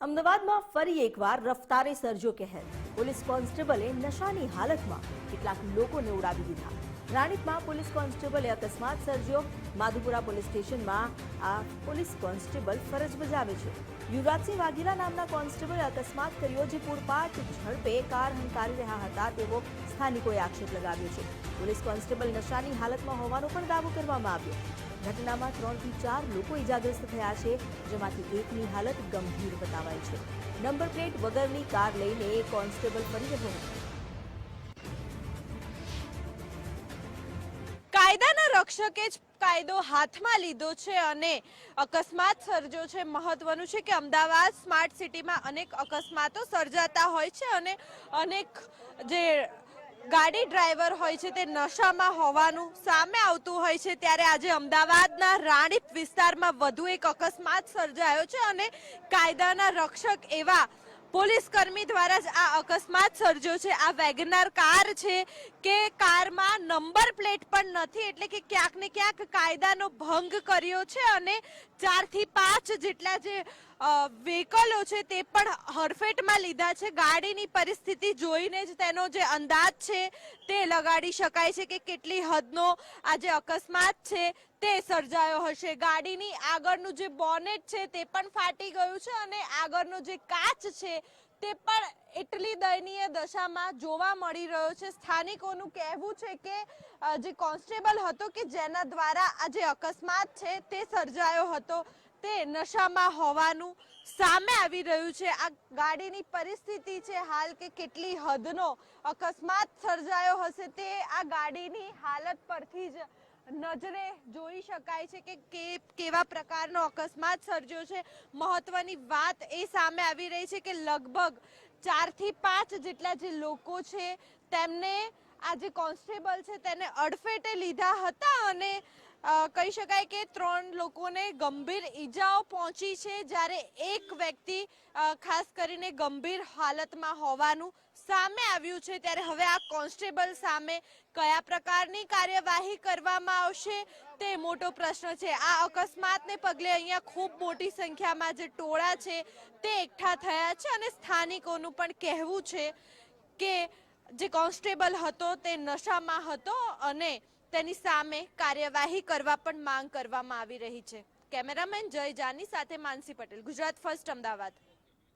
અમદાવાદમાં ફરી એકવાર રફતારે સર્જો કહેર. પોલીસ કોન્સ્ટેબલે નશાની હાલતમાં કેટલાક લોકોને ઉડાવી દીધા. રાણીપમાં પોલીસ કોન્સ્ટેબલે અકસ્માત સર્જ્યો. માધુપુરા પોલીસ સ્ટેશનમાં આ પોલીસ કોન્સ્ટેબલ ફરજ બજાવે છે. યુવરાજસિંહ વાઘેલા નામના કોન્સ્ટેબલે અકસ્માત કર્યો, જે પૂરપાટ ઝડપે કાર હંકારી રહ્યા હતા તેવો સ્થાનિકોએ આક્ષેપ લગાવ્યો છે. પોલીસ કોન્સ્ટેબલ નશાની હાલતમાં હોવાનો પણ દાવો કરવામાં આવ્યો. ઘટનામાં 3 થી 4 લોકો ઇજાગ્રસ્ત થયા છે, જેમાંથી એકની હાલત ગંભીર બતાવાઈ છે. નંબર પ્લેટ વગરની કાર લઈને કોન્સ્ટેબલ ફરી રહ્યો હતો. કાયદાના રક્ષકે જ કાયદો હાથમાં લીધો છે અને અકસ્માત સર્જો છે. મહત્વનું છે કે અમદાવાદ સ્માર્ટ સિટીમાં અનેક અકસ્માતો સર્જાતા હોય છે અને અનેક જે ગાડી ડ્રાઈવર હોય છે તે નશામાં હોવાનું સામે આવતું હોય છે. ત્યારે આજે અમદાવાદના રાણીપ વિસ્તારમાં વધુ એક અકસ્માત સર્જાયો છે અને કાયદાના રક્ષક એવા પોલીસ કર્મી દ્વારા જ આ અકસ્માત સર્જો છે. આ વેગનાર કાર છે કે કારમાં નંબર પ્લેટ પણ નથી, એટલે કે ક્યાંક ને ક્યાંક કાયદાનો ભંગ કર્યો છે અને 4 થી 5 જેટલા જે વ્હીકલો છે તે પણ હરફેટમાં લીધા છે. ગાડીની પરિસ્થિતિ જોઈને જ તેનો જે અંદાજ છે તે લગાડી શકાય છે કે કેટલી હદનો આ જે અકસ્માત છે તે સર્જાયો હશે. ગાડીની આગળનું જે બોનેટ છે તે પણ ફાટી ગયું છે અને આગળનો જે કાચ છે તે પણ એટલી દયનીય દશામાં જોવા મળી રહ્યો છે. સ્થાનિકોનું કહેવું છે કે જે કોન્સ્ટેબલ હતો કે જેના દ્વારા આ જે અકસ્માત છે તે સર્જાયો હતો તે નશામાં હોવાનું સામે આવી રહ્યું છે. આ ગાડીની પરિસ્થિતિ છે હાલ કે કેટલી હદનો અકસ્માત સર્જાયો હશે તે આ ગાડીની હાલત પરથી જ નજરે જોઈ શકાય છે કે કેવા પ્રકારનો અકસ્માત સર્જ્યો છે. મહત્વની વાત એ સામે આવી રહી છે કે લગભગ 4 થી 5 જેટલા જે લોકો છે તેમને આ જે કોન્સ્ટેબલ છે તેને અડફેટે લીધા હતા અને કહી શકાય કે 3 લોકોને ગંભીર ઈજાઓ પહોંચી છે, જ્યારે એક વ્યક્તિ ખાસ કરીને ગંભીર હાલતમાં હોવાનું સામે આવ્યું છે. ત્યારે હવે આ કોન્સ્ટેબલ સામે કયા પ્રકારની કાર્યવાહી કરવામાં આવશે તે મોટો પ્રશ્ન છે. આ અકસ્માતને પગલે અહીંયા ખૂબ મોટી સંખ્યામાં જે ટોળા છે તે એકઠા થયા છે અને સ્થાનિકોનું પણ કહેવું છે કે જે કોન્સ્ટેબલ હતો તે નશામાં હતો અને તેની સામે કાર્યવાહી કરવા પણ માંગ કરવામાં આવી રહી છે. કેમેરામેન જય જાની સાથે માનસી પટેલ, ગુજરાત ફર્સ્ટ, અમદાવાદ.